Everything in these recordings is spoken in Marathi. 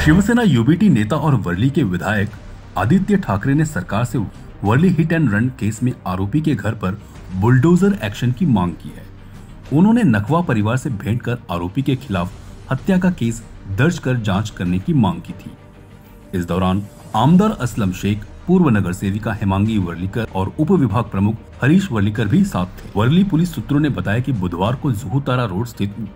शिवसेना यूबीटी नेता और वर्ली के विधायक आदित्य ठाकरे ने सरकार से वर्ली हिट एंड रन केस में आरोपी के घर पर बुलडोजर एक्शन की मांग की है। उन्होंने नकवा परिवार से भेंट कर आरोपी के खिलाफ हत्या का केस दर्ज कर जांच करने की मांग की थी। इस दौरान आमदार असलम शेख, पूर्व नगर सेविका हेमांगी वर्लीकर और उप विभाग प्रमुख हरीश वर्लीकर भी साथ थे। वर्ली पुलिस सूत्रों ने बताया कि बुधवार को जुहू तारा रोड स्थित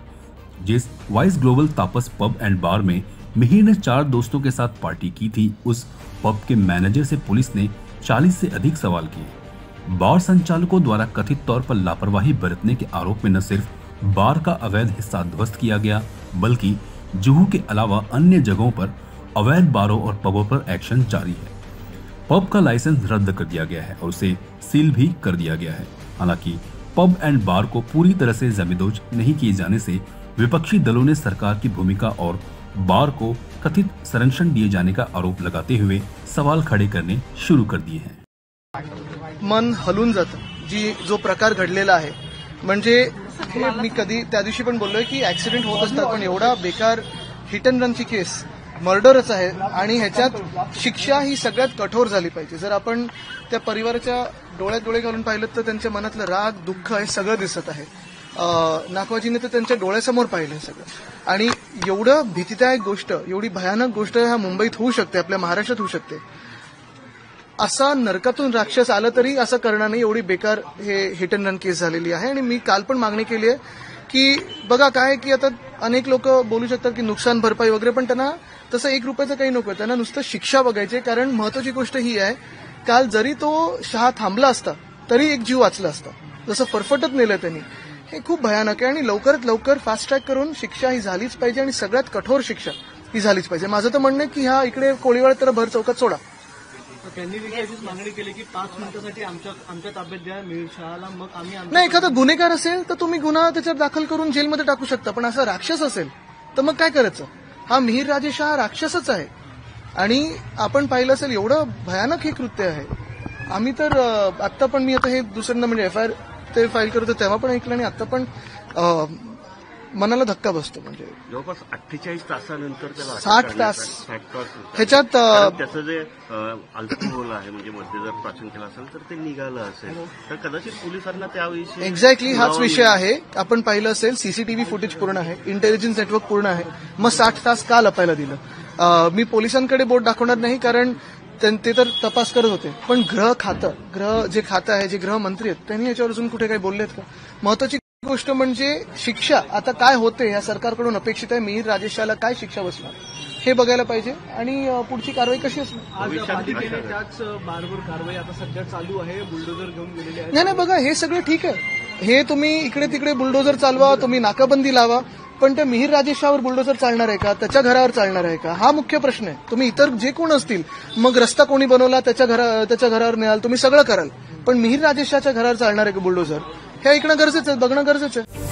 जिस वाइस ग्लोबल तापस पब एंड बार में मिहिर ने 4 दोस्तों के साथ पार्टी की थी, उस पब के मैनेजर से पुलिस ने 40 से अधिक सवाल किए। बार संचालकों द्वारा कथित तौर पर लापरवाही बरतने के आरोप में न सिर्फ बार का अवैध हिस्सा ध्वस्त किया गया, बल्कि जुहू के अलावा अन्य जगहों पर अवैध बारों और पबों पर एक्शन जारी है। पब का लाइसेंस रद्द कर दिया गया है और उसे सील भी कर दिया गया है। हालांकि पब एंड बार को पूरी तरह से जमींदोज नहीं किए जाने से विपक्षी दलों ने सरकार की भूमिका और बार को कथित संरक्षण दिए जाने का आरोप लगाते हुए सवाल खड़े करने शुरू कर दिए हैं। मन हलून जातं जो प्रकार घडलेला आहे, म्हणजे मी कधी त्या दिवशी पण बोललोय की ऍक्सिडेंट होत असतात, पण एवढा बेकार हिट अँड रनची केस मर्डरच आहे आणि ह्याच्यात शिक्षा ही सगळ्यात कठोर झाली पाहिजे। जर आपण त्या परिवाराच्या डोळ्यात डोळे घालून पाहिलं तर त्यांच्या मनातलं राग, दुःख हे सगळं दिसत आहे। नाकवाजीने तर त्यांच्या डोळ्यासमोर पाहिलं सगळं, आणि एवढं भीतीदायक गोष्ट, एवढी भयानक गोष्ट ह्या मुंबईत होऊ शकते, आपल्या महाराष्ट्रात होऊ शकते। असा नरकातून राक्षस आला तरी असं करणार नाही, एवढी बेकार हे हिट अँड रन केस झालेली आहे। आणि मी काल पण मागणी केली आहे की बघा काय की आता अनेक लोक बोलू शकतात की नुकसान भरपाई वगैरे, पण त्यांना तसं 1 रुपयाचं काही नको, त्यांना नुसतं शिक्षा बघायची। कारण महत्वाची गोष्ट ही आहे, काल जरी तो शहा थांबला असता तरी एक जीव वाचला असता, जसं फरफटत नेलं त्यांनी। हे खूप भयानक आहे आणि लवकरात लवकर फास्ट ट्रॅक करून शिक्षा ही झालीच पाहिजे आणि सगळ्यात कठोर शिक्षा ही झालीच पाहिजे। माझं तर म्हणणं आहे की ह्या इकडे कोळीवाड तर भर चौकात सोडा। त्यांनी देखील मागणी केली की 5 मिनिटांसाठी आमच्या ताब्यात द्या मिहिर शहाला, मग आम्ही नाही, एखादा गुन्हेगार असेल तर तुम्ही गुन्हा त्याच्यात दाखल करून जेलमध्ये टाकू शकता, पण असा राक्षस असेल तर मग काय करायचं? हा मिहिर राजेश हा राक्षसच आहे आणि आपण पाहिलं असेल एवढं भयानक हे कृत्य आहे। आम्ही तर आता पण मी आता हे दुसऱ्यांदा म्हणजे एफआयआर ते फाईल करतो तेव्हा पण ऐकलं आणि आता पण मनाला धक्का बसतो। म्हणजे जवळपास 48 तासानंतर 60 तास ह्याच्यात त्याचं जे अल्कोहोल आहे, म्हणजे मध्ये जर प्राशन केलं असेल तर ते निघालं असेल तर कदाचित पोलिसांना त्याविषयी एक्झॅक्टली हाच विषय आहे। आपण पाहिलं असेल सीसीटीव्ही फुटेज पूर्ण आहे, इंटेलिजन्स नेटवर्क पूर्ण आहे, मग 60 तास का लपायला दिलं? मी पोलिसांकडे बोट दाखवणार नाही कारण ते तर तपास करत होते, पण गृह जे खातं आहे, जे गृहमंत्री आहेत, त्यांनी याच्यावर अजून कुठे काही बोललेत का? महत्वाची गोष्ट म्हणजे शिक्षा आता काय होते या सरकारकडून अपेक्षित आहे, मिहिर राजेशाला काय शिक्षा बसणार हे बघायला पाहिजे आणि पुढची कारवाई कशी असणार। आज पालिकेने त्याच बारवर कारवाई आता सध्या चालू आहे, बुलडोजर घेऊन गेलेले आहे। नाही बघा, हे सगळं ठीक आहे, हे तुम्ही इकडे तिकडे बुलडोजर चालवा, तुम्ही नाकाबंदी लावा, पण त्या मिहिर राजेशावर बुलडोजर चालणार आहे का? त्याच्या घरावर चालणार आहे का? हा मुख्य प्रश्न आहे। तुम्ही इतर जे कोण असतील, मग रस्ता कोणी बनवला त्याच्या घरावर न्याल, तुम्ही सगळं कराल, पण मिहिर राजेशाच्या घरावर चालणार आहे का बुलडोजर? हे ऐकणं गरजेचं आहे, बघणं गरजेचं आहे।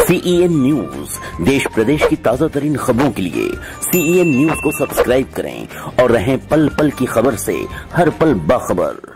CEN न्यूज, देश प्रदेश की ताजा तरीन खबरों के लिए CEN न्यूज को सब्सक्राइब करें और रहें पल पल की खबर से हर पल बाखबर।